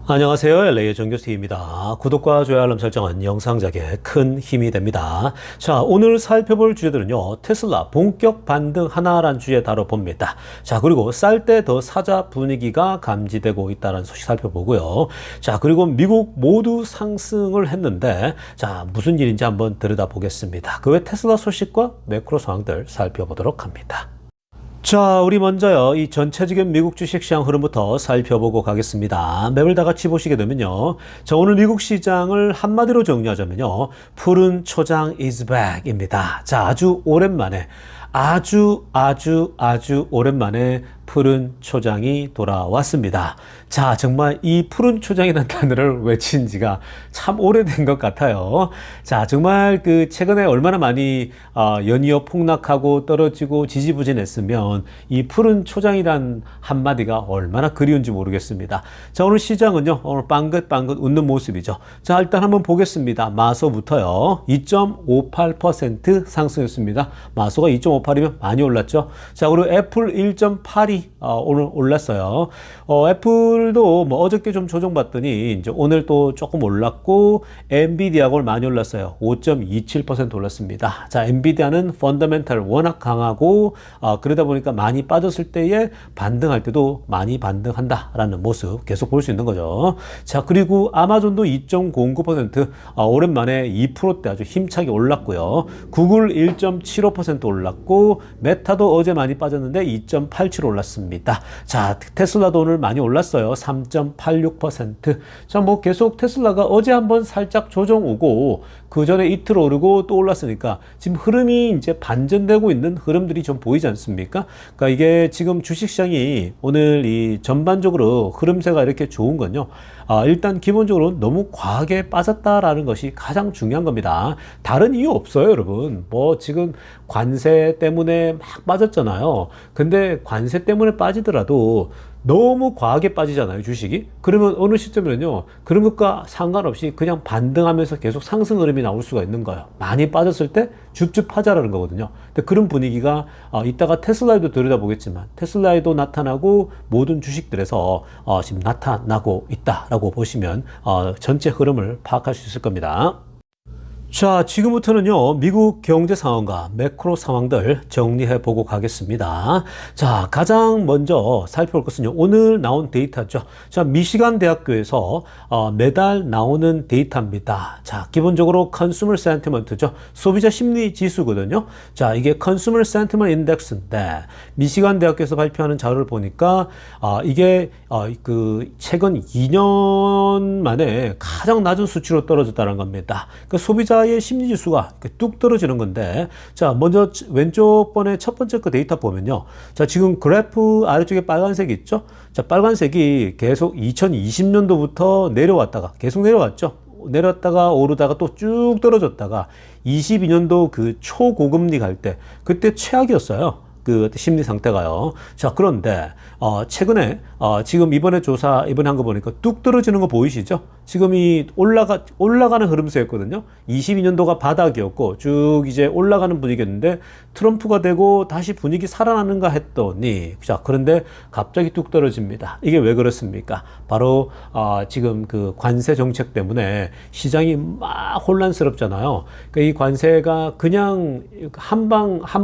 안녕하세요. LA의 정교수입니다. 구독과 좋아요 알람 설정은 영상작에 큰 힘이 됩니다. 자, 오늘 살펴볼 주제들은요. 테슬라 본격 반등 하나라는 주제 다뤄봅니다. 자, 그리고 쌀 때 더 사자 분위기가 감지되고 있다는 소식 살펴보고요. 자, 그리고 미국 모두 상승을 했는데 자, 무슨 일인지 한번 들여다보겠습니다. 그 외 테슬라 소식과 매크로 상황들 살펴보도록 합니다. 자, 우리 먼저요, 이 전체적인 미국 주식시장 흐름부터 살펴보고 가겠습니다. 맵을 다 같이 보시게 되면요. 자, 오늘 미국 시장을 한마디로 정리하자면요. 푸른 초장 is back 입니다. 자, 아주 오랜만에, 아주 오랜만에 푸른 초장이 돌아왔습니다. 자, 정말 이 푸른 초장이라는 단어를 외친 지가 참 오래된 것 같아요. 자, 정말 그 최근에 얼마나 많이 연이어 폭락하고 떨어지고 지지부진했으면 이 푸른 초장이란 한마디가 얼마나 그리운지 모르겠습니다. 자, 오늘 시장은요, 오늘 빵긋빵긋 웃는 모습이죠. 자, 일단 한번 보겠습니다. 마소부터요, 2.58% 상승했습니다. 마소가 2.58이면 많이 올랐죠. 자, 그리고 애플 1.82 오늘 올랐어요. 애플도 뭐 어저께 좀 조정받더니 이제 오늘 또 조금 올랐고, 엔비디아가 많이 올랐어요. 5.27% 올랐습니다. 자, 엔비디아는 펀더멘탈 워낙 강하고 그러다 보니까 많이 빠졌을 때에 반등할 때도 많이 반등한다라는 모습 계속 볼 수 있는 거죠. 자, 그리고 아마존도 2.09% 오랜만에 2%대 아주 힘차게 올랐고요. 구글 1.75% 올랐고, 메타도 어제 많이 빠졌는데 2.87 올랐습니다. 자, 테슬라도 오늘 많이 올랐어요. 3.86%. 자, 뭐 계속 테슬라가 어제 한번 살짝 조정 오고 그 전에 이틀 오르고 또 올랐으니까 지금 흐름이 이제 반전되고 있는 흐름들이 좀 보이지 않습니까? 그러니까 이게 지금 주식시장이 오늘 이 전반적으로 흐름세가 이렇게 좋은 건요. 일단 기본적으로 너무 과하게 빠졌다라는 것이 가장 중요한 겁니다. 다른 이유 없어요, 여러분. 뭐 지금 관세 때문에 막 빠졌잖아요. 근데 관세 때문에 빠지더라도 너무 과하게 빠지잖아요, 주식이. 그러면 어느 시점에는요, 그런 것과 상관없이 그냥 반등하면서 계속 상승 흐름이 나올 수가 있는 거예요. 많이 빠졌을 때 줍줍하자라는 거거든요. 근데 그런 분위기가 이따가 테슬라에도 들여다보겠지만 테슬라에도 나타나고 모든 주식들에서 지금 나타나고 있다라고 보시면 전체 흐름을 파악할 수 있을 겁니다. 자, 지금부터는요, 미국 경제 상황과 매크로 상황들 정리해 보고 가겠습니다. 자, 가장 먼저 살펴볼 것은요, 오늘 나온 데이터죠. 자, 미시간 대학교에서 매달 나오는 데이터입니다. 자, 기본적으로 컨슈머 센티먼트죠. 소비자 심리 지수거든요. 자, 이게 컨슈머 센티먼트 인덱스인데 미시간 대학교에서 발표하는 자료를 보니까 이게 그 최근 2년 만에 가장 낮은 수치로 떨어졌다는 겁니다. 그 소비자의 심리지수가 뚝 떨어지는 건데, 자, 먼저 왼쪽 번에 첫 번째 그 데이터 보면요. 자, 지금 그래프 아래쪽에 빨간색이 있죠? 자, 빨간색이 계속 2020년도부터 내려왔다가 계속 내려왔죠? 내렸다가 오르다가 또 쭉 떨어졌다가 22년도 그 초고금리 갈 때 그때 최악이었어요. 그 심리 상태가요. 자, 그런데 최근에 지금 이번에 한 거 보니까 뚝 떨어지는 거 보이시죠? 지금 이 올라가는 흐름세였거든요. 22년도가 바닥이었고 쭉 이제 올라가는 분위기였는데 트럼프가 되고 다시 분위기 살아나는가 했더니, 자, 그런데 갑자기 뚝 떨어집니다. 이게 왜 그렇습니까? 바로 지금 그 관세 정책 때문에 시장이 막 혼란스럽잖아요. 그러니까 이 관세가 그냥 한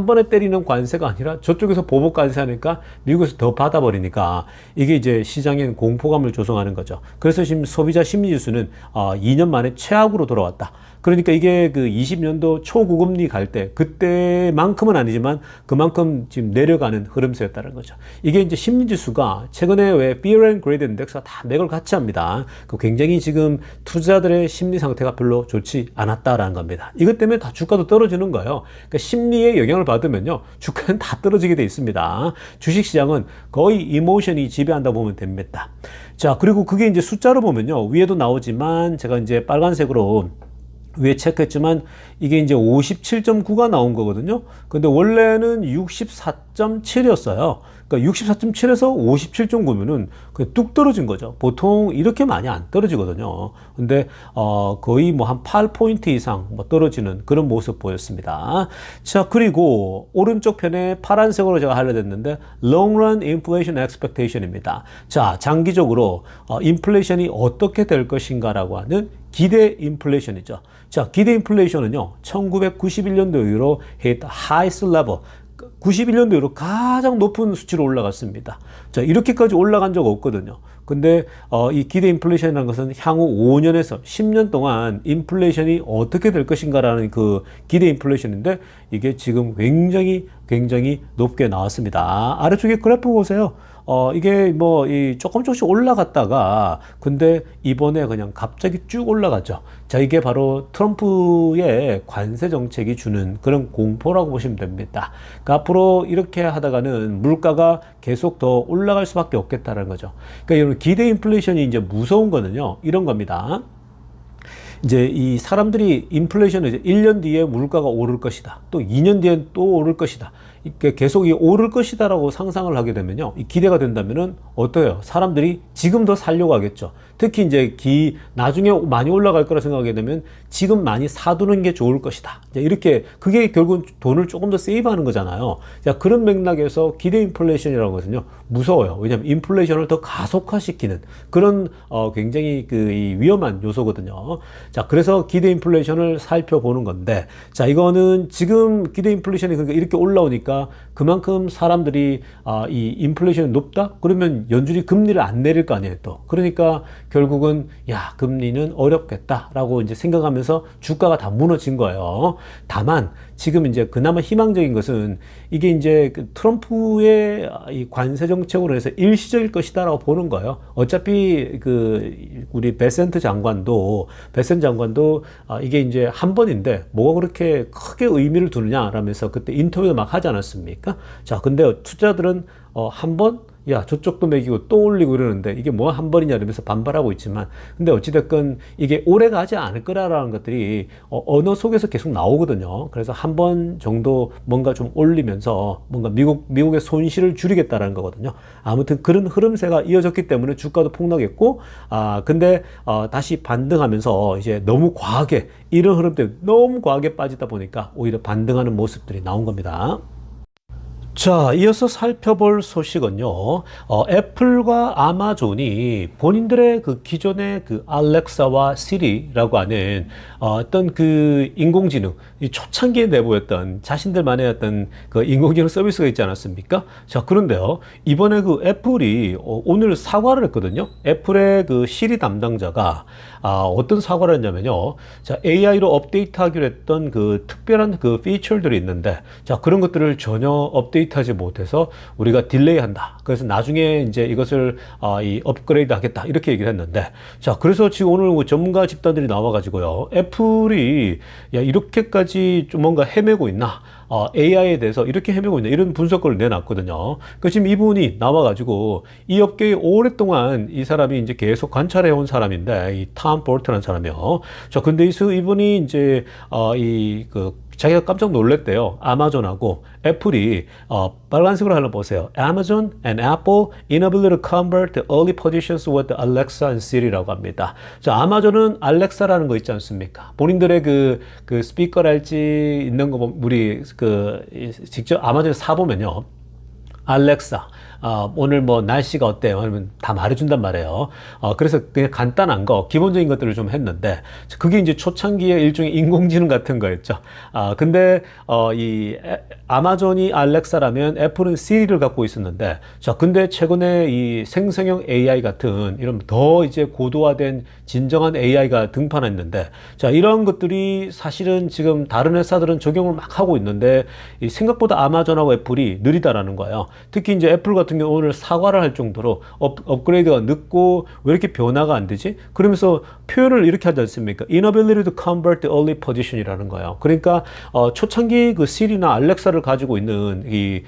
번에 때리는 관세가 아니라 저쪽에서 보복 관세하니까 미국에서 더 받아버리니까 이게 이제 시장에 공포감을 조성하는 거죠. 그래서 지금 소비자 심리지수는 2년 만에 최악으로 돌아왔다. 그러니까 이게 그 20년도 초고금리 갈 때 그때만큼은 아니지만 그만큼 지금 내려가는 흐름세였다는 거죠. 이게 이제 심리지수가 최근에 왜 Fear and Greed 인덱스가 다 맥을 같이 합니다. 그 굉장히 지금 투자들의 심리 상태가 별로 좋지 않았다라는 겁니다. 이것 때문에 다 주가도 떨어지는 거예요. 그러니까 심리의 영향을 받으면요, 주가는 다 떨어지게 돼 있습니다. 주식시장은 거의 이모션이 지배한다 보면 됩니다. 자, 그리고 그게 이제 숫자로 보면요, 위에도 나오지만 제가 이제 빨간색으로 위에 체크했지만 이게 이제 57.9가 나온 거거든요. 근데 원래는 64.7이었어요. 그러니까 64.7에서 57.9면은 그냥 뚝 떨어진 거죠. 보통 이렇게 많이 안 떨어지거든요. 근데 거의 뭐 한 8포인트 이상 뭐 떨어지는 그런 모습 보였습니다. 자, 그리고 오른쪽 편에 파란색으로 제가 하려냈는데 long run inflation expectation입니다. 자, 장기적으로 인플레이션이 어떻게 될 것인가라고 하는 기대 인플레이션이죠. 자, 기대 인플레이션은요, 1991년도 이후로 hit highest level, 91년도 이후로 가장 높은 수치로 올라갔습니다. 자, 이렇게까지 올라간 적 없거든요. 근데 이 기대 인플레이션이라는 것은 향후 5년에서 10년 동안 인플레이션이 어떻게 될 것인가라는 그 기대 인플레이션인데 이게 지금 굉장히 높게 나왔습니다. 아래쪽에 그래프 보세요. 이게 뭐, 조금씩 올라갔다가, 근데 이번에 그냥 갑자기 쭉 올라갔죠. 자, 이게 바로 트럼프의 관세 정책이 주는 그런 공포라고 보시면 됩니다. 그러니까 앞으로 이렇게 하다가는 물가가 계속 더 올라갈 수밖에 없겠다는 거죠. 그러니까 이런 기대 인플레이션이 이제 무서운 거는요, 이런 겁니다. 이제 이 사람들이 인플레이션은 이제 1년 뒤에 물가가 오를 것이다. 또 2년 뒤엔 또 오를 것이다. 이게 계속 이 오를 것이다라고 상상을 하게 되면요. 이 기대가 된다면은 어때요? 사람들이 지금 더 살려고 하겠죠. 특히 이제 나중에 많이 올라갈 거라 생각하게 되면 지금 많이 사두는 게 좋을 것이다. 이렇게 그게 결국은 돈을 조금 더 세이브하는 거잖아요. 자, 그런 맥락에서 기대 인플레이션이라는 것은요. 무서워요. 왜냐하면 인플레이션을 더 가속화시키는 그런 굉장히 이 위험한 요소거든요. 자, 그래서 기대 인플레이션을 살펴보는 건데, 자, 이거는 지금 기대 인플레이션이 그러니까 이렇게 올라오니까 그만큼 사람들이 이 인플레이션이 높다? 그러면 연준이 금리를 안 내릴 거 아니에요, 또. 그러니까 결국은 야, 금리는 어렵겠다라고 이제 생각하면서 주가가 다 무너진 거예요. 다만 지금 이제 그나마 희망적인 것은 이게 이제 그 트럼프의 이 관세 정책으로 해서 일시적일 것이다라고 보는 거예요. 어차피 우리 베센트 장관도 이게 이제 한 번인데 뭐가 그렇게 크게 의미를 두느냐라면서 그때 인터뷰도 막 하지 않았습니까? 자, 근데 투자들은 한 번? 야, 저쪽도 매기고 또 올리고 이러는데 이게 뭐 한 번이냐 이러면서 반발하고 있지만, 근데 어찌됐건 이게 오래 가지 않을 거라는 것들이 언어 속에서 계속 나오거든요. 그래서 한 번 정도 뭔가 좀 올리면서 뭔가 미국의 손실을 줄이겠다라는 거거든요. 아무튼 그런 흐름세가 이어졌기 때문에 주가도 폭락했고, 근데 다시 반등하면서 이제 너무 과하게 이런 흐름 때문에 너무 과하게 빠지다 보니까 오히려 반등하는 모습들이 나온 겁니다. 자, 이어서 살펴볼 소식은요, 애플과 아마존이 본인들의 그 기존의 그 알렉사와 시리라고 하는 어떤 그 인공지능, 이 초창기에 내보였던 자신들만의 어떤 그 인공지능 서비스가 있지 않았습니까? 자, 그런데요, 이번에 그 애플이 오늘 사과를 했거든요. 애플의 그 시리 담당자가 어떤 사과를 했냐면요, 자, AI로 업데이트하기로 했던 그 특별한 그 피처들이 있는데, 자, 그런 것들을 전혀 업데이트하지 못해서 우리가 딜레이한다. 그래서 나중에 이제 이것을 이 업그레이드 하겠다. 이렇게 얘기를 했는데, 자, 그래서 지금 오늘 뭐 전문가 집단들이 나와가지고요, 애플이 야, 이렇게까지 좀 뭔가 헤매고 있나? AI에 대해서 이렇게 헤매고 있나? 이런 분석글을 내놨거든요. 그 지금 이분이 나와가지고 이 업계에 오랫동안 이 사람이 이제 계속 관찰해온 사람인데, 이 톰 볼트라는 사람이요. 자, 근데 이분이 이제 자기가 깜짝 놀랐대요. 아마존하고 애플이 빨간색으로 하나 보세요. Amazon and Apple inability to convert the early positions with Alexa and Siri라고 합니다. 자, 아마존은 알렉사라는 거 있지 않습니까? 본인들의 그 스피커랄지 있는 거 우리 직접 아마존에 사보면요, 알렉사, 오늘 뭐 날씨가 어때요? 하면 다 말해준단 말이에요. 그래서 그냥 간단한 거, 기본적인 것들을 좀 했는데, 그게 이제 초창기의 일종의 인공지능 같은 거였죠. 근데, 아마존이 알렉사라면 애플은 시리를 갖고 있었는데, 자, 근데 최근에 이 생성형 AI 같은 이런 더 이제 고도화된 진정한 AI가 등판했는데, 자, 이런 것들이 사실은 지금 다른 회사들은 적용을 막 하고 있는데, 생각보다 아마존하고 애플이 느리다라는 거예요. 특히 이제 애플 같은 경우 오늘 사과를 할 정도로 업그레이드가 늦고 왜 이렇게 변화가 안 되지? 그러면서 표현을 이렇게 하지 않습니까? Inability to convert the early position이라는 거예요. 그러니까 초창기 그 시리나 알렉사를 가지고 있는 이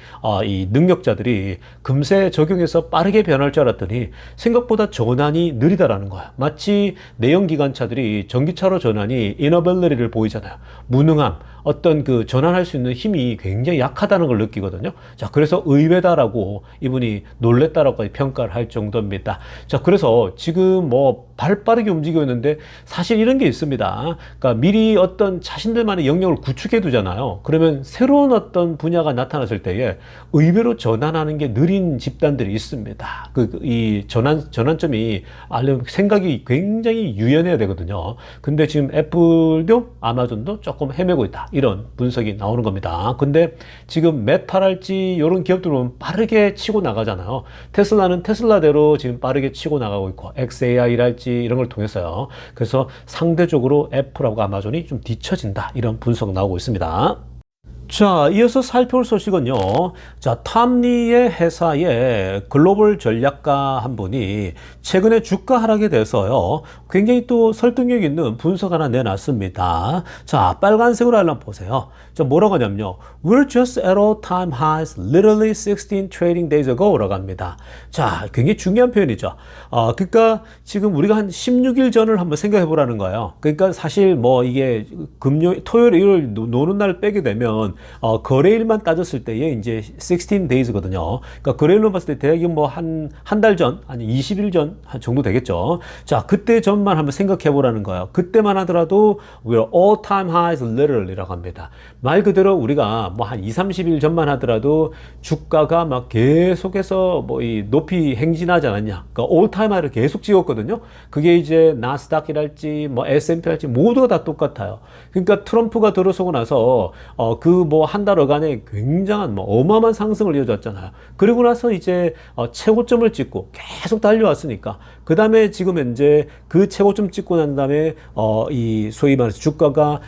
능력자들이 금세 적용해서 빠르게 변할 줄 알았더니 생각보다 전환이 느리다라는 거야. 마치 내연기관차들이 전기차로 전환이 inability를 보이잖아요. 무능함, 어떤 그 전환할 수 있는 힘이 굉장히 약하다는 걸 느끼거든요. 자, 그래서 의외다라고 이분이 놀랬다라고 평가를 할 정도입니다. 자, 그래서 지금 뭐 발 빠르게 움직이고 있는데 사실 이런 게 있습니다. 그러니까 미리 어떤 자신들만의 영역을 구축해 두잖아요. 그러면 새로운 어떤 분야가 나타났을 때에 의외로 전환하는 게 느린 집단들이 있습니다. 이 전환점이 생각이 굉장히 유연해야 되거든요. 근데 지금 애플도 아마존도 조금 헤매고 있다. 이런 분석이 나오는 겁니다. 근데 지금 메타랄지 이런 기업들은 빠르게 치고 나가잖아요. 테슬라는 테슬라대로 지금 빠르게 치고 나가고 있고 XAI랄지 이런 걸 통해서요. 그래서 상대적으로 애플하고 아마존이 좀 뒤처진다. 이런 분석 나오고 있습니다. 자, 이어서 살펴볼 소식은요. 자, 탐리의 회사의 글로벌 전략가 한 분이 최근에 주가 하락에 대해서요. 굉장히 또 설득력 있는 분석 하나 내놨습니다. 자, 빨간색으로 한번 보세요. 자, 뭐라고 하냐면요. We're just at all-time highs, literally 16 trading days ago 라고 합니다. 자, 굉장히 중요한 표현이죠. 그러니까 지금 우리가 한 16일 전을 한번 생각해 보라는 거예요. 그러니까 사실 뭐 이게 토요일, 일요일 노는 날 빼게 되면 거래일만 따졌을 때에 이제 16 days거든요. 그러니까 거래일로 봤을 때 대략 뭐 한 달 전, 아니 20일 전 정도 되겠죠. 자, 그때 전만 한번 생각해 보라는 거예요. 그때만 하더라도 we're all time highs literally라고 합니다. 말 그대로 우리가 뭐 한 20-30일 전만 하더라도 주가가 막 계속해서 뭐 이 높이 행진하지 않았냐. 그러니까 all time high를 계속 찍었거든요. 그게 이제 나스닥이랄지 뭐 S&P랄지 모두가 다 똑같아요. 그러니까 트럼프가 들어서고 나서 그 뭐 한 달여간에 굉장한 뭐 어마어마한 상승을 이어졌잖아요. 그리고 나서 이제 최고점을 찍고 계속 달려왔으니까 그 다음에 지금 현재 그 최고점 찍고 난 다음에 이 소위 말해서 주가가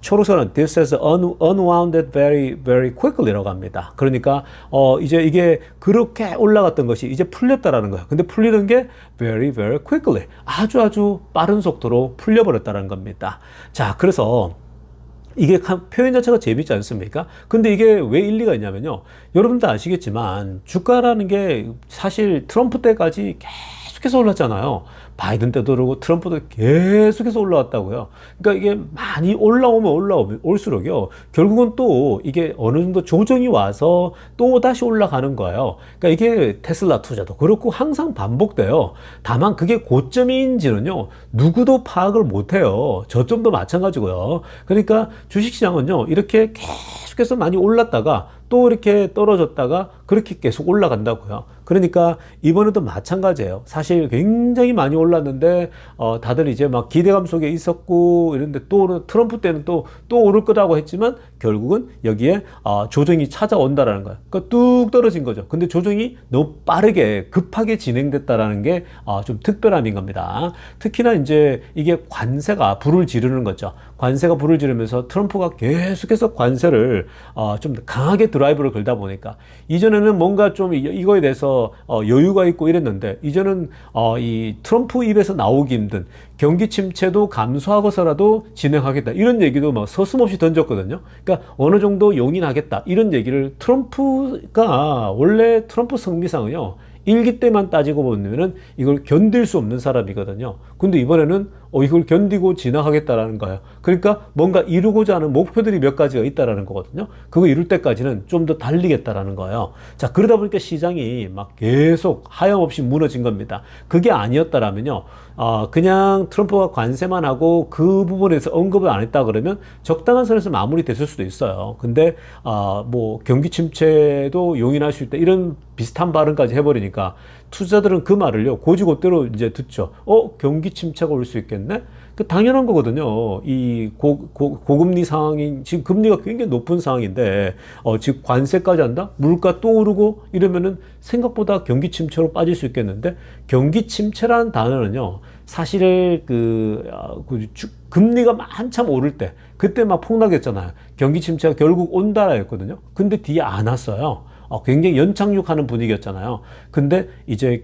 초록선은 this has unwounded very quickly라고 합니다. 그러니까 이제 이게 그렇게 올라갔던 것이 이제 풀렸다라는 거예요. 근데 풀리는 게 very quickly 아주 빠른 속도로 풀려버렸다는 겁니다. 자, 그래서 이게 표현 자체가 재밌지 않습니까? 근데 이게 왜 일리가 있냐면요. 여러분도 아시겠지만 주가라는 게 사실 트럼프 때까지 계속해서 올랐잖아요. 바이든 때도 그러고 트럼프도 계속해서 올라왔다고요. 그러니까 이게 많이 올라오면 올수록요. 결국은 또 이게 어느 정도 조정이 와서 또 다시 올라가는 거예요. 그러니까 이게 테슬라 투자도 그렇고 항상 반복돼요. 다만 그게 고점인지는요. 누구도 파악을 못해요. 저점도 마찬가지고요. 그러니까 주식시장은요. 이렇게 계속해서 많이 올랐다가 또 이렇게 떨어졌다가 그렇게 계속 올라간다고요. 그러니까 이번에도 마찬가지예요. 사실 굉장히 많이 올랐는데 다들 이제 막 기대감 속에 있었고 이런데 또 트럼프 때는 또 오를 거라고 했지만 결국은 여기에 조정이 찾아온다라는 거예요. 그러니까 뚝 떨어진 거죠. 근데 조정이 너무 빠르게 급하게 진행됐다라는 게 좀 특별함인 겁니다. 특히나 이제 이게 관세가 불을 지르는 거죠. 관세가 불을 지르면서 트럼프가 계속해서 관세를 좀 강하게 드라이브를 걸다 보니까 이전에는 뭔가 좀 이거에 대해서 여유가 있고 이랬는데 이제는 이 트럼프 입에서 나오기 힘든 경기 침체도 감수하고서라도 진행하겠다 이런 얘기도 막 서슴없이 던졌거든요. 그러니까 어느 정도 용인하겠다 이런 얘기를 트럼프가 원래 트럼프 성미상은요. 일기 때만 따지고 보면은 이걸 견딜 수 없는 사람이거든요. 근데 이번에는 이걸 견디고 지나가겠다라는 거예요. 그러니까 뭔가 이루고자 하는 목표들이 몇 가지가 있다라는 거거든요. 그거 이룰 때까지는 좀 더 달리겠다라는 거예요. 자, 그러다 보니까 시장이 막 계속 하염없이 무너진 겁니다. 그게 아니었다라면요. 그냥 트럼프가 관세만 하고 그 부분에서 언급을 안 했다 그러면 적당한 선에서 마무리됐을 수도 있어요. 근데 뭐 경기 침체도 용인할 수 있다 이런 비슷한 발언까지 해버리니까 투자들은 그 말을요 고지고대로 이제 듣죠. 경기 침체가 올 수 있겠네? 그 당연한 거거든요. 이 고금리 상황이 지금 금리가 굉장히 높은 상황인데 지금 관세까지 한다? 물가 또 오르고 이러면은 생각보다 경기 침체로 빠질 수 있겠는데 경기 침체라는 단어는요. 사실 금리가 한참 오를 때 그때 막 폭락했잖아요. 경기 침체가 결국 온다라 했거든요. 근데 뒤에 안 왔어요. 굉장히 연착륙하는 분위기였잖아요. 근데 이제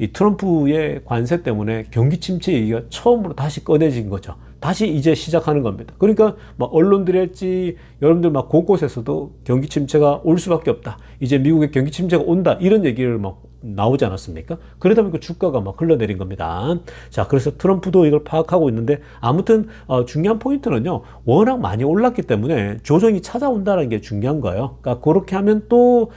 이 트럼프의 관세 때문에 경기 침체 얘기가 처음으로 다시 꺼내진 거죠. 다시 이제 시작하는 겁니다. 그러니까 막 언론들이 할지 여러분들 막 곳곳에서도 경기 침체가 올 수밖에 없다. 이제 미국의 경기 침체가 온다. 이런 얘기를 막 나오지 않았습니까? 그러다 보니까 주가가 막 흘러내린 겁니다. 자, 그래서 트럼프도 이걸 파악하고 있는데 아무튼 중요한 포인트는요. 워낙 많이 올랐기 때문에 조정이 찾아온다는 게 중요한 거예요. 그러니까 그렇게 하면 또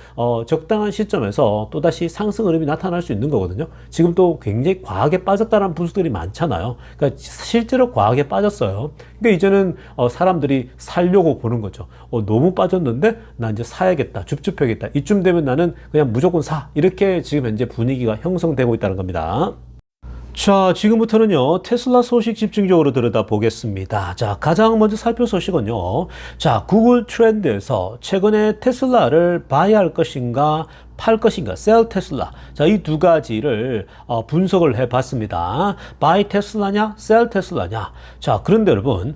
적당한 시점에서 또다시 상승 흐름이 나타날 수 있는 거거든요. 지금 또 굉장히 과하게 빠졌다는 분수들이 많잖아요. 그러니까 실제로 과하게 빠졌어요. 그러니까 이제는 사람들이 살려고 보는 거죠. 너무 빠졌는데 나 이제 사야겠다. 줍줍해야겠다. 이쯤 되면 나는 그냥 무조건 사. 이렇게 지금 현재 분위기가 형성되고 있다는 겁니다. 자, 지금부터는요, 테슬라 소식 집중적으로 들여다보겠습니다. 자, 가장 먼저 살펴볼 소식은요, 자, 구글 트렌드에서 최근에 테슬라를 바이할 것인가, 팔 것인가, 셀 테슬라. 자, 이 두 가지를 분석을 해 봤습니다. 바이 테슬라냐, 셀 테슬라냐. 자, 그런데 여러분,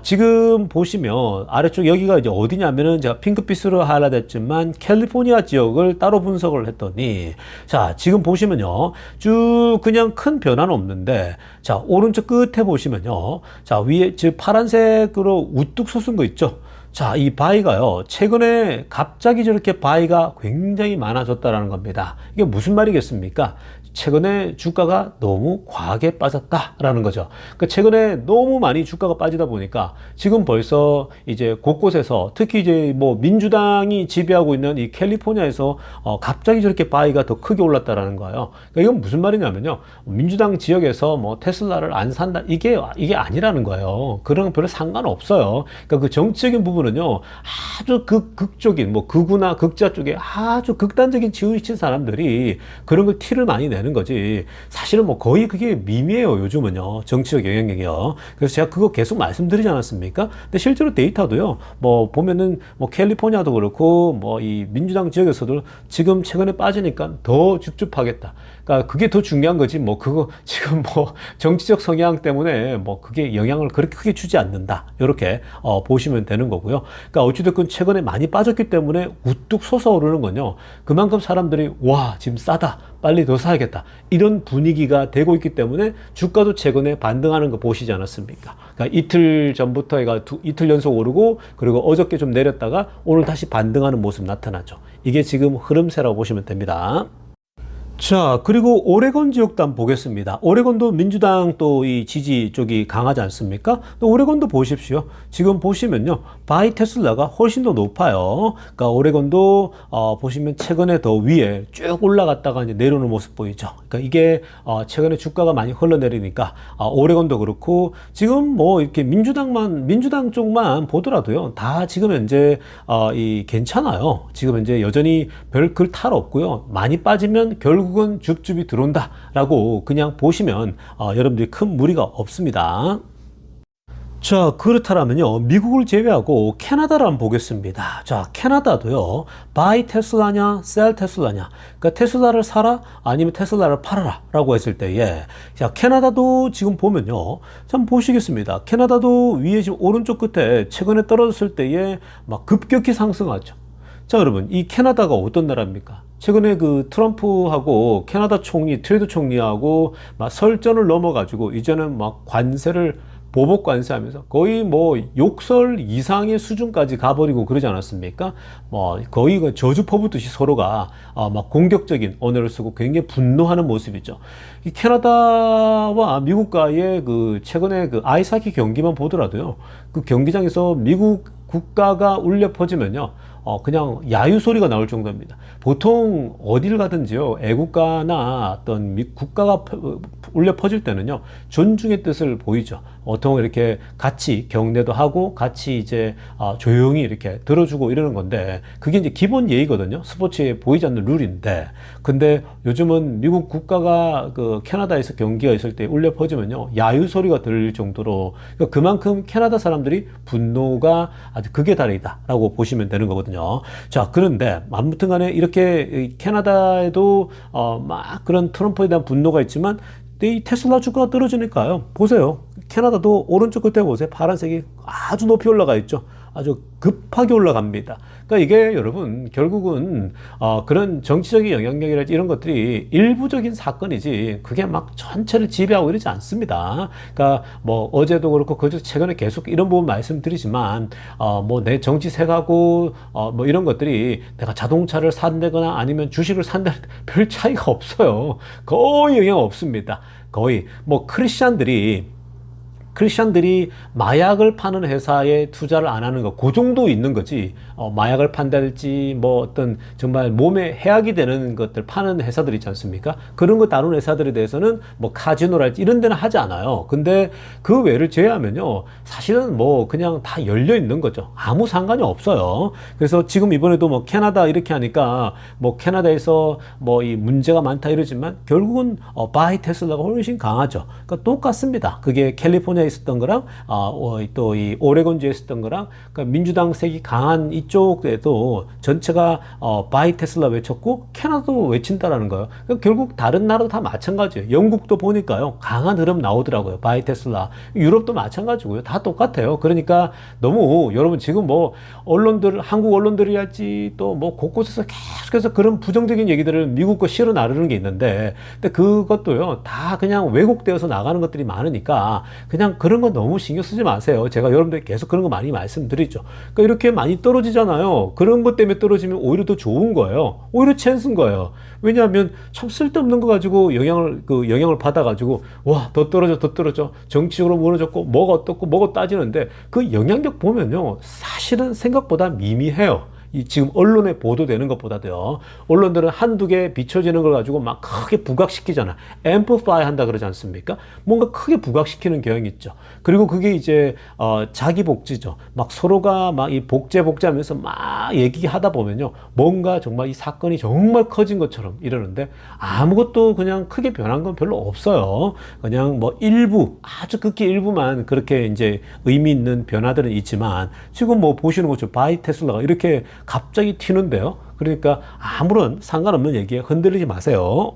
지금 보시면 아래쪽 여기가 이제 어디냐면은 제가 핑크빛으로 하이라이트했지만 캘리포니아 지역을 따로 분석을 했더니, 자, 지금 보시면요, 쭉 그냥 큰 변화는 없는데, 자, 오른쪽 끝에 보시면요, 자, 위에 즉 파란색으로 우뚝 솟은 거 있죠? 자, 이 바이가요, 최근에 갑자기 저렇게 바이가 굉장히 많아졌다라는 겁니다. 이게 무슨 말이겠습니까? 최근에 주가가 너무 과하게 빠졌다라는 거죠. 그러니까 최근에 너무 많이 주가가 빠지다 보니까 지금 벌써 이제 곳곳에서 특히 이제 뭐 민주당이 지배하고 있는 이 캘리포니아에서 갑자기 저렇게 바이가 더 크게 올랐다라는 거예요. 그러니까 이건 무슨 말이냐면요. 민주당 지역에서 뭐 테슬라를 안 산다 이게 아니라는 거예요. 그런 건 별로 상관없어요. 그러니까 그 정치적인 부분은요. 아주 극적인 뭐 극우나 극자 쪽에 아주 극단적인 지위친 사람들이 그런 걸 티를 많이 내는 거지. 사실은 뭐 거의 그게 미미해요. 요즘은요. 정치적 영향력이요. 그래서 제가 그거 계속 말씀드리지 않았습니까? 근데 실제로 데이터도요. 뭐 보면은 뭐 캘리포니아도 그렇고 뭐 이 민주당 지역에서도 지금 최근에 빠지니까 더 줍줍하겠다. 그러니까 그게 더 중요한 거지. 뭐 그거 지금 뭐 정치적 성향 때문에 뭐 그게 영향을 그렇게 크게 주지 않는다. 이렇게 보시면 되는 거고요. 그러니까 어찌됐건 최근에 많이 빠졌기 때문에 우뚝 솟아오르는 건요. 그만큼 사람들이 와 지금 싸다. 빨리 더 사야겠다. 이런 분위기가 되고 있기 때문에 주가도 최근에 반등하는 거 보시지 않았습니까? 그러니까 이틀 전부터 이틀 연속 오르고 그리고 어저께 좀 내렸다가 오늘 다시 반등하는 모습 나타나죠. 이게 지금 흐름세라고 보시면 됩니다. 자, 그리고 오레곤 지역도 한번 보겠습니다. 오레곤도 민주당 또 이 지지 쪽이 강하지 않습니까? 또 오레곤도 보십시오. 지금 보시면요. 바이 테슬라가 훨씬 더 높아요. 그러니까 오레곤도 보시면 최근에 더 위에 쭉 올라갔다가 이제 내려오는 모습 보이죠. 그러니까 이게 최근에 주가가 많이 흘러내리니까 오레곤도 그렇고 지금 뭐 이렇게 민주당 쪽만 보더라도요. 다 지금 현재 이 괜찮아요. 지금 현재 여전히 별 글 탈 없고요. 많이 빠지면 결국은 줍줍이 들어온다라고 그냥 보시면 여러분들이 큰 무리가 없습니다. 자, 그렇다면요. 미국을 제외하고 캐나다를 한번 보겠습니다. 자, 캐나다도요. 바이 테슬라냐, 셀 테슬라냐. 그러니까 테슬라를 사라 아니면 테슬라를 팔아라 라고 했을 때에 자, 캐나다도 지금 보면요. 참 보시겠습니다. 캐나다도 위에 지금 오른쪽 끝에 최근에 떨어졌을 때에 막 급격히 상승하죠. 자, 여러분, 이 캐나다가 어떤 나라입니까? 최근에 그 트럼프하고 캐나다 총리, 트레이드 총리하고 막 설전을 넘어가지고 이제는 막 관세를 보복 관세하면서 거의 뭐 욕설 이상의 수준까지 가버리고 그러지 않았습니까? 뭐 거의 그 저주 퍼붓듯이 서로가 막 공격적인 언어를 쓰고 굉장히 분노하는 모습이죠. 이 캐나다와 미국과의 그 최근에 그 아이스하키 경기만 보더라도요. 그 경기장에서 미국 국가가 울려 퍼지면요. 그냥 야유 소리가 나올 정도입니다. 보통 어딜 가든지요, 애국가나 어떤 국가가 울려 퍼질 때는요, 존중의 뜻을 보이죠. 보통 이렇게 같이 경례도 하고 같이 이제 조용히 이렇게 들어주고 이러는 건데, 그게 이제 기본 예의거든요. 스포츠에 보이지 않는 룰인데, 근데 요즘은 미국 국가가 그 캐나다에서 경기가 있을 때 울려 퍼지면요, 야유 소리가 들릴 정도로, 그러니까 그만큼 캐나다 사람들이 분노가 아주 극에 달해있다라고 보시면 되는 거거든요. 자, 그런데 아무튼 간에 이렇게 캐나다에도 막 그런 트럼프에 대한 분노가 있지만 이 테슬라 주가가 떨어지니까요. 보세요. 캐나다도 오른쪽 끝에 보세요. 파란색이 아주 높이 올라가 있죠. 아주 급하게 올라갑니다. 그러니까 이게 여러분 결국은 그런 정치적인 영향력이랄지 이런 것들이 일부적인 사건이지 그게 막 전체를 지배하고 이러지 않습니다. 그러니까 뭐 어제도 그렇고 그저 최근에 계속 이런 부분 말씀드리지만 뭐 내 정치 생각하고 뭐 이런 것들이 내가 자동차를 산다거나 아니면 주식을 산다 별 차이가 없어요. 거의 영향 없습니다. 거의 뭐 크리스찬들이 마약을 파는 회사에 투자를 안 하는 거, 그 정도 있는 거지. 마약을 판다든지, 뭐 어떤 정말 몸에 해악이 되는 것들 파는 회사들 있지 않습니까? 그런 거 다루는 회사들에 대해서는 뭐 카지노랄지 이런 데는 하지 않아요. 근데 그 외를 제외하면요. 사실은 뭐 그냥 다 열려 있는 거죠. 아무 상관이 없어요. 그래서 지금 이번에도 뭐 캐나다 이렇게 하니까 뭐 캐나다에서 뭐 이 문제가 많다 이러지만 결국은 바이 테슬라가 훨씬 강하죠. 그러니까 똑같습니다. 그게 캘리포니아에 있었던 거랑 또 이 오레곤주에 있었던 거랑 그러니까 민주당 색이 강한 이쪽에도 전체가 바이 테슬라 외쳤고 캐나다도 외친다라는 거예요. 그러니까 결국 다른 나라도 다 마찬가지예요. 영국도 보니까요. 강한 흐름 나오더라고요. 바이 테슬라. 유럽도 마찬가지고요. 다 똑같아요. 그러니까 너무 여러분 지금 뭐 한국 언론들이 할지 또 뭐 곳곳에서 계속해서 그런 부정적인 얘기들을 미국 거 실어 나르는 게 있는데 근데 그것도요. 다 그냥 왜곡되어서 나가는 것들이 많으니까 그냥 그런 건 너무 신경 쓰지 마세요. 제가 여러분들 계속 그런 거 많이 말씀드리죠. 그러니까 이렇게 많이 떨어지잖아요. 그런 것 때문에 떨어지면 오히려 더 좋은 거예요. 오히려 찬스인 거예요. 왜냐하면 참 쓸데없는 거 가지고 영향을 받아가지고 와, 더 떨어져. 정치적으로 무너졌고 뭐가 어떻고 뭐가 따지는데 그 영향력 보면요. 사실은 생각보다 미미해요. 지금 언론에 보도되는 것보다도요. 언론들은 한두 개 비춰지는 걸 가지고 막 크게 부각시키잖아. amplify 한다 그러지 않습니까? 뭔가 크게 부각시키는 경향이 있죠. 그리고 그게 이제 자기 복지죠. 막 서로가 막 이 복제하면서 막 얘기하다 보면요. 뭔가 정말 이 사건이 정말 커진 것처럼 이러는데 아무것도 그냥 크게 변한 건 별로 없어요. 그냥 뭐 아주 극히 일부만 그렇게 이제 의미 있는 변화들은 있지만 지금 뭐 보시는 것처럼 바이 테슬라가 이렇게 갑자기 튀는데요. 그러니까 아무런 상관없는 얘기에 흔들리지 마세요.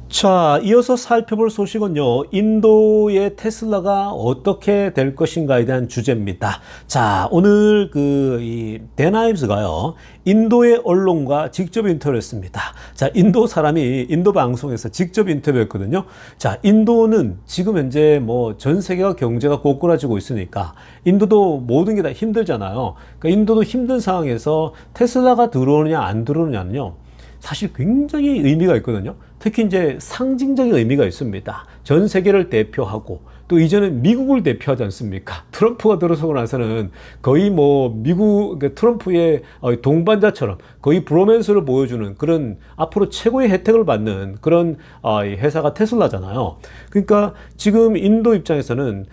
자, 이어서 살펴볼 소식은요. 인도의 테슬라가 어떻게 될 것인가에 대한 주제입니다. 자, 오늘 이 데나이브스가요. 인도의 언론과 직접 인터뷰를 했습니다. 자, 인도 사람이 인도 방송에서 직접 인터뷰했거든요. 자, 인도는 지금 현재 뭐 전 세계가 경제가 고꾸라지고 있으니까 인도도 모든 게 다 힘들잖아요. 그러니까 인도도 힘든 상황에서 테슬라가 들어오느냐 안 들어오느냐는요. 사실 굉장히 의미가 있거든요. 특히 이제 상징적인 의미가 있습니다. 전 세계를 대표하고 또 이제는 미국을 대표하지 않습니까? 트럼프가 들어서고 나서는 거의 뭐 미국 트럼프의 동반자처럼 거의 브로맨스를 보여주는 그런 앞으로 최고의 혜택을 받는 그런 회사가 테슬라잖아요. 그러니까 지금 인도 입장에서는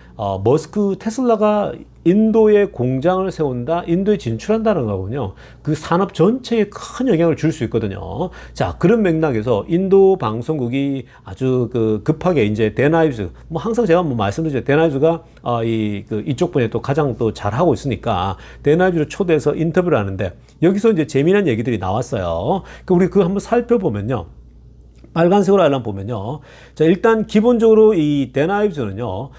머스크 테슬라가 인도에 공장을 세운다, 인도에 진출한다는 거군요. 그 산업 전체에 큰 영향을 줄 수 있거든요. 자, 그런 맥락에서 인도 방송국이 아주 급하게 이제 데나이브스, 뭐 항상 제가 뭐 말씀드리죠. 데나이브스가 이쪽 분야에 또 가장 또 잘하고 있으니까 데나이브스를 초대해서 인터뷰를 하는데 여기서 이제 재미난 얘기들이 나왔어요. 우리 그거 한번 살펴보면요. 빨간색으로 알람 보면요. 자, 일단 기본적으로 이 데나이브스는요.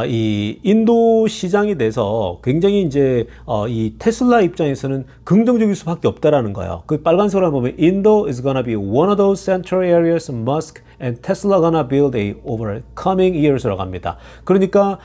이 인도 시장에 대해서 굉장히 이제 이 테슬라 입장에서는 긍정적일 수밖에 없다라는 거예요. 그 빨간색으로 보면 Indo is gonna be one of those central areas Musk and Tesla gonna build over coming years라고 합니다. 그러니까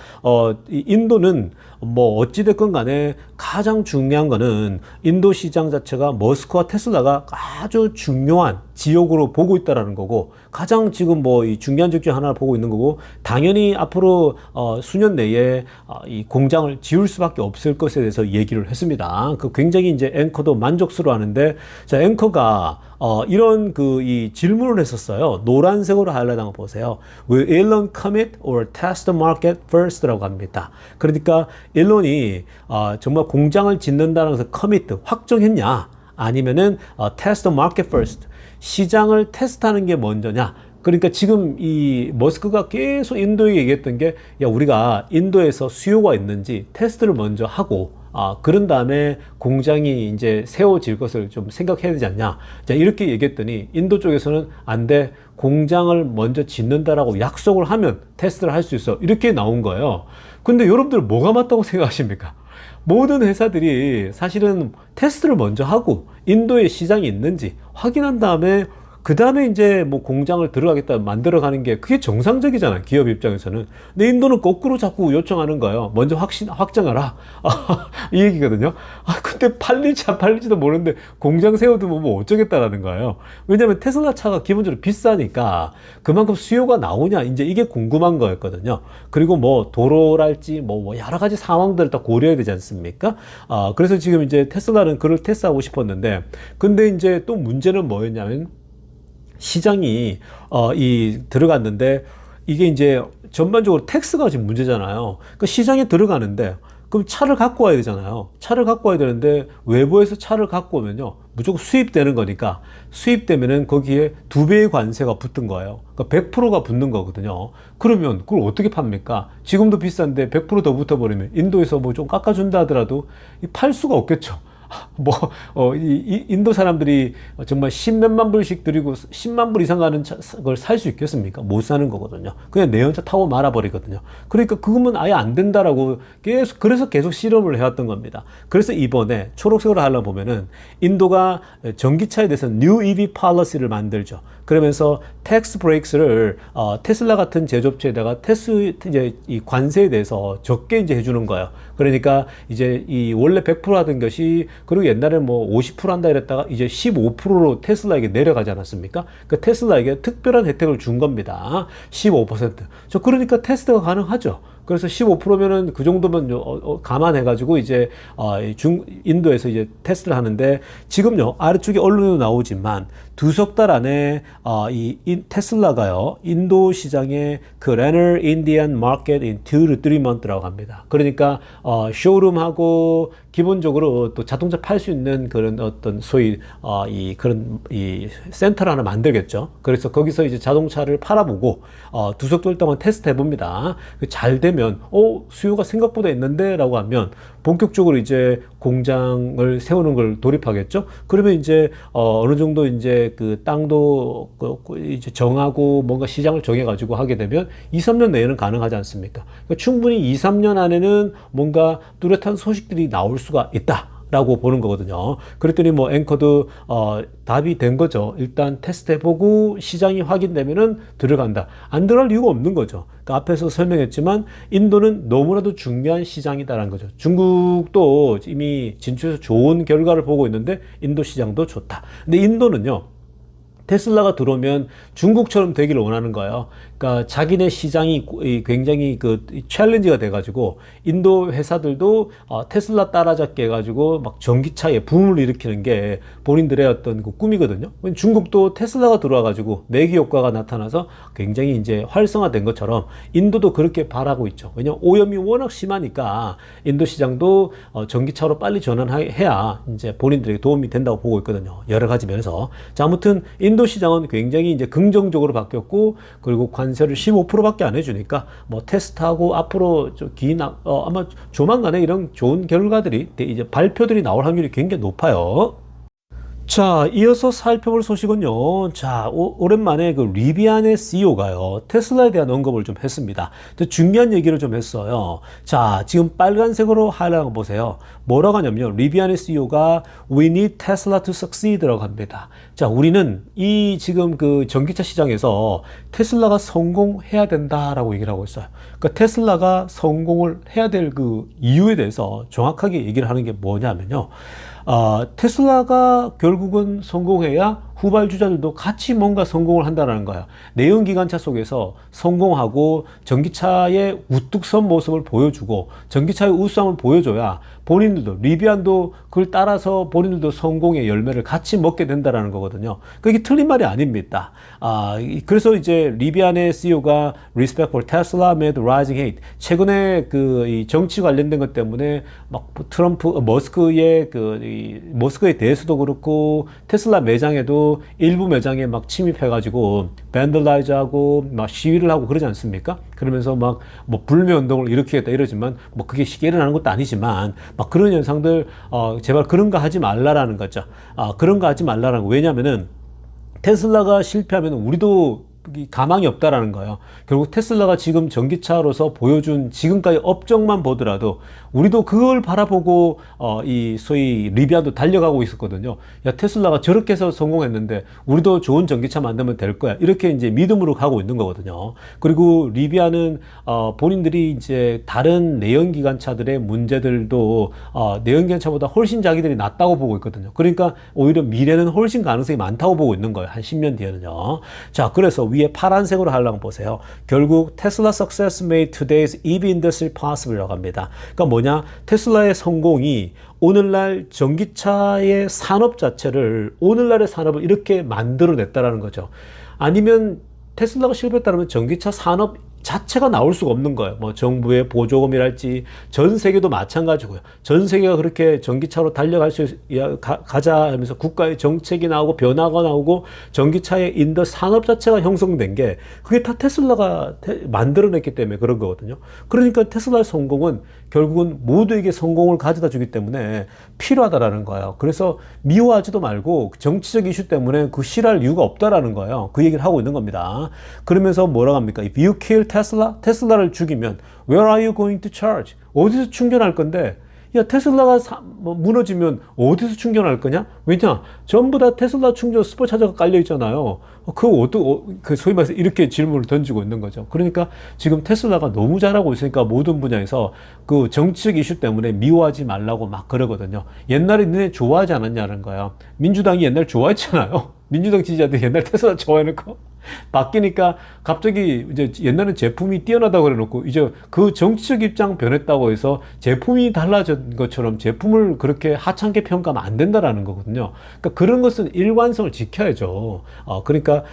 이 인도는 뭐 어찌됐건 간에 가장 중요한 거는 인도 시장 자체가 머스크와 테슬라가 아주 중요한 지역으로 보고 있다라는 거고 가장 지금 뭐 이 중요한 지역 중 하나를 보고 있는 거고 당연히 앞으로 수년 내에 이 공장을 지을 수밖에 없을 것에 대해서 얘기를 했습니다. 그 굉장히 이제 앵커도 만족스러워하는데 자 앵커가 이런 이 질문을 했었어요. 노란색으로 하이라이트한 거 보세요. Will Elon commit or test the market first라고 합니다. 그러니까 일론이 정말 공장을 짓는다는 것을 commit 확정했냐 아니면은 test the market first 시장을 테스트하는 게 먼저냐. 그러니까 지금 이 머스크가 계속 인도에 얘기했던 게 야 우리가 인도에서 수요가 있는지 테스트를 먼저 하고 그런 다음에 공장이 이제 세워질 것을 좀 생각해야 되지 않냐. 자, 이렇게 얘기했더니 인도 쪽에서는 안 돼. 공장을 먼저 짓는다라고 약속을 하면 테스트를 할 수 있어. 이렇게 나온 거예요. 근데 여러분들 뭐가 맞다고 생각하십니까? 모든 회사들이 사실은 테스트를 먼저 하고 인도에 시장이 있는지 확인한 다음에 그 다음에 이제 뭐 공장을 들어가겠다 만들어가는 게 그게 정상적이잖아요. 기업 입장에서는. 근데 인도는 거꾸로 자꾸 요청하는 거예요. 먼저 확정하라. 이 얘기거든요. 근데 팔릴지 안 팔릴지도 모르는데 공장 세워두면 뭐 어쩌겠다라는 거예요. 왜냐면 테슬라 차가 기본적으로 비싸니까 그만큼 수요가 나오냐 이제 이게 궁금한 거였거든요. 그리고 뭐 도로랄지 뭐 여러 가지 상황들을 다 고려해야 되지 않습니까? 그래서 지금 이제 테슬라는 그걸 테스트하고 싶었는데 근데 이제 또 문제는 뭐였냐면 시장이 들어갔는데 이게 이제 전반적으로 텍스가 지금 문제잖아요. 그 시장에 들어가는데 그럼 차를 갖고 와야 되잖아요. 차를 갖고 와야 되는데 외부에서 차를 갖고 오면요 무조건 수입되는 거니까 수입되면은 거기에 2배의 관세가 붙은 거예요. 그러니까 100%가 붙는 거거든요. 그러면 그걸 어떻게 팝니까? 지금도 비싼데 100%더 붙어버리면 인도에서 뭐 좀 깎아준다 하더라도 팔 수가 없겠죠. 인도 사람들이 정말 10몇만 불씩 들이고 10만 불 이상 가는 걸 살 수 있겠습니까? 못 사는 거거든요. 그냥 내연차 타고 말아버리거든요. 그러니까 그거면 아예 안 된다라고 그래서 계속 실험을 해왔던 겁니다. 그래서 이번에 초록색으로 하려고 보면은 인도가 전기차에 대해서 New EV Policy를 만들죠. 그러면서 텍스 브레이크를 테슬라 같은 제조업체에다가 이제 이 관세에 대해서 적게 이제 해주는 거예요. 그러니까 이제 이 원래 100% 하던 것이 그리고 옛날에 뭐 50% 한다 이랬다가 이제 15%로 테슬라에게 내려가지 않았습니까? 그 테슬라에게 특별한 혜택을 준 겁니다. 15%. 그러니까 테스트가 가능하죠. 그래서 15%면은 그 정도면 감안해가지고 이제 인도에서 이제 테스트를 하는데 지금요 아래쪽에 언론에도 나오지만 2석 달 안에 테슬라가요 인도 시장에 그 Runner Indian Market in 2 to 3 months라고 합니다. 그러니까 쇼룸하고 기본적으로 또 자동차 팔 수 있는 그런 어떤 소위 그런 센터를 하나 만들겠죠. 그래서 거기서 이제 자동차를 팔아보고 2석 달 동안 테스트 해봅니다. 잘 되면 수요가 생각보다 있는데 라고 하면 본격적으로 이제 공장을 세우는 걸 돌입하겠죠. 그러면 이제 어느 정도 이제 그 땅도 이제 정하고 뭔가 시장을 정해가지고 하게 되면 2, 3년 내에는 가능하지 않습니까? 그러니까 충분히 2, 3년 안에는 뭔가 뚜렷한 소식들이 나올 수가 있다. 라고 보는 거거든요. 그랬더니 뭐 앵커도 답이 된 거죠. 일단 테스트해보고 시장이 확인되면은 들어간다. 안 들어갈 이유가 없는 거죠. 그러니까 앞에서 설명했지만 인도는 너무나도 중요한 시장이다라는 거죠. 중국도 이미 진출해서 좋은 결과를 보고 있는데 인도 시장도 좋다. 근데 인도는요. 테슬라가 들어오면 중국처럼 되기를 원하는 거예요. 그러니까 자기네 시장이 굉장히 그 챌린지가 돼가지고 인도 회사들도 테슬라 따라잡게 해가지고 막 전기차에 붐을 일으키는 게 본인들의 어떤 그 꿈이거든요. 중국도 테슬라가 들어와가지고 내기 효과가 나타나서 굉장히 이제 활성화된 것처럼 인도도 그렇게 바라고 있죠. 왜냐면 오염이 워낙 심하니까 인도 시장도 전기차로 빨리 전환해야 이제 본인들에게 도움이 된다고 보고 있거든요. 여러 가지 면에서. 자, 아무튼 인도 시장은 굉장히 이제 긍정적으로 바뀌었고 그리고 관세를 15%밖에 안 해주니까 뭐 테스트하고 앞으로 아마 조만간에 이런 좋은 결과들이 이제 발표들이 나올 확률이 굉장히 높아요. 자, 이어서 살펴볼 소식은요. 자, 오랜만에 그 리비안의 CEO가요. 테슬라에 대한 언급을 좀 했습니다. 중요한 얘기를 좀 했어요. 자, 지금 빨간색으로 하이라이트 보세요. 뭐라고 하냐면요. 리비안의 CEO가 We need Tesla to succeed라고 합니다. 자, 우리는 이 지금 그 전기차 시장에서 테슬라가 성공해야 된다라고 얘기를 하고 있어요. 그러니까 테슬라가 성공을 해야 될 그 이유에 대해서 정확하게 얘기를 하는 게 뭐냐면요. 테슬라가 결국은 성공해야 후발주자들도 같이 뭔가 성공을 한다는 거야. 내연기관차 속에서 성공하고 전기차의 우뚝 선 모습을 보여주고 전기차의 우수함을 보여줘야 본인들도 리비안도 그걸 따라서 본인들도 성공의 열매를 같이 먹게 된다는 거거든요. 그게 틀린 말이 아닙니다. 그래서 이제 리비안의 CEO가 Respect for Tesla amid rising hate. 최근에 이 정치 관련된 것 때문에 막 머스크의 머스크에 대해서도 그렇고 테슬라 매장에도 일부 매장에 막 침입해가지고 밴들라이즈하고 막 시위를 하고 그러지 않습니까? 그러면서 막 뭐 불매 운동을 일으키겠다 이러지만 뭐 그게 쉽게 일어나는 것도 아니지만 막 그런 현상들 제발 그런 거 하지 말라라는 거죠. 그런 거 하지 말라라는 거. 왜냐면은 테슬라가 실패하면 우리도 가망이 없다라는 거예요. 결국 테슬라가 지금 전기차로서 보여준 지금까지 업적만 보더라도 우리도 그걸 바라보고 이 소위 리비안도 달려가고 있었거든요. 야, 테슬라가 저렇게 해서 성공했는데 우리도 좋은 전기차 만들면 될 거야. 이렇게 이제 믿음으로 가고 있는 거거든요. 그리고 리비안은 본인들이 이제 다른 내연기관차들의 문제들도 내연기관차보다 훨씬 자기들이 낫다고 보고 있거든요. 그러니까 오히려 미래는 훨씬 가능성이 많다고 보고 있는 거예요. 한 10년 뒤에는요. 자, 그래서 위에 파란색으로 하려면 보세요. 결국 테슬라 success made today's EV industry possible이라고 합니다. 그러니까 뭐냐? 테슬라의 성공이 오늘날 전기차의 산업 자체를, 오늘날의 산업을 이렇게 만들어냈다라는 거죠. 아니면 테슬라가 실패했다면 전기차 산업 자체가 나올 수가 없는 거예요. 뭐 정부의 보조금이랄지 전 세계도 마찬가지고요. 전 세계가 그렇게 전기차로 달려갈 수 가자 하면서 국가의 정책이 나오고 변화가 나오고 전기차의 산업 자체가 형성된 게 그게 다 테슬라가 만들어냈기 때문에 그런 거거든요. 그러니까 테슬라의 성공은 결국은 모두에게 성공을 가져다 주기 때문에 필요하다라는 거예요. 그래서 미워하지도 말고 정치적 이슈 때문에 그 싫어할 이유가 없다라는 거예요. 그 얘기를 하고 있는 겁니다. 그러면서 뭐라고 합니까? If you kill Tesla, 테슬라를 죽이면 Where are you going to charge? 어디서 충전할 건데? 야, 테슬라가 무너지면 어디서 충전할 거냐? 왜냐? 전부 다 테슬라 충전 슈퍼차저가 깔려 있잖아요. 그 소위 말해서 이렇게 질문을 던지고 있는 거죠. 그러니까 지금 테슬라가 너무 잘하고 있으니까 모든 분야에서 그 정치적 이슈 때문에 미워하지 말라고 막 그러거든요. 옛날에 너네 좋아하지 않았냐는 거예요. 민주당이 옛날 좋아했잖아요. 민주당 지지자들 옛날 테슬라 좋아해놓고 바뀌니까 갑자기 이제 옛날엔 제품이 뛰어나다고 그래놓고 이제 그 정치적 입장 변했다고 해서 제품이 달라진 것처럼 제품을 그렇게 하찮게 평가하면 안 된다라는 거거든요. 그러니까 그런 것은 일관성을 지켜야죠. 그러니까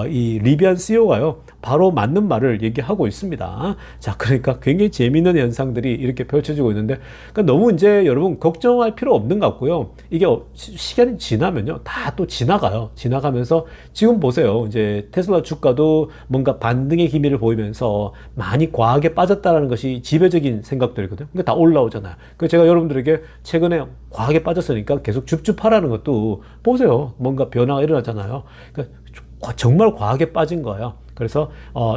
이 리비안 CEO가요 바로 맞는 말을 얘기하고 있습니다. 자, 그러니까 굉장히 재미있는 현상들이 이렇게 펼쳐지고 있는데, 그러니까 너무 이제 여러분 걱정할 필요 없는 것 같고요. 이게 시간이 지나면요 다 또 지나가요. 지나가면서 지금 보세요. 이제 테슬라 주가도 뭔가 반등의 기미를 보이면서 많이 과하게 빠졌다는 것이 지배적인 생각들이거든요. 그러니까 다 올라오잖아요. 그래서 제가 여러분들에게 최근에 과하게 빠졌으니까 계속 줍줍하라는 것도 보세요. 뭔가 변화가 일어나잖아요. 그러니까 정말 과하게 빠진 거예요. 그래서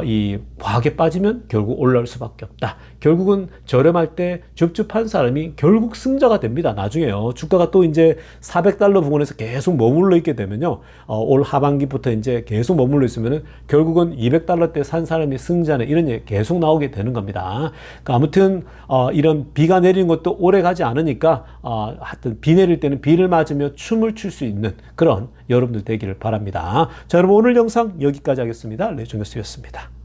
이 과하게 빠지면 결국 올라올 수밖에 없다. 결국은 저렴할 때 줍줍한 사람이 결국 승자가 됩니다. 나중에요. 주가가 또 이제 $400 부근에서 계속 머물러 있게 되면요. 올 하반기부터 이제 계속 머물러 있으면은 결국은 $200대 산 사람이 승자는 이런 얘기 계속 나오게 되는 겁니다. 그러니까 아무튼 이런 비가 내리는 것도 오래 가지 않으니까 하여튼 비 내릴 때는 비를 맞으며 춤을 출 수 있는 그런 여러분들 되기를 바랍니다. 자, 여러분 오늘 영상 여기까지 하겠습니다. 레이존 교수였습니다.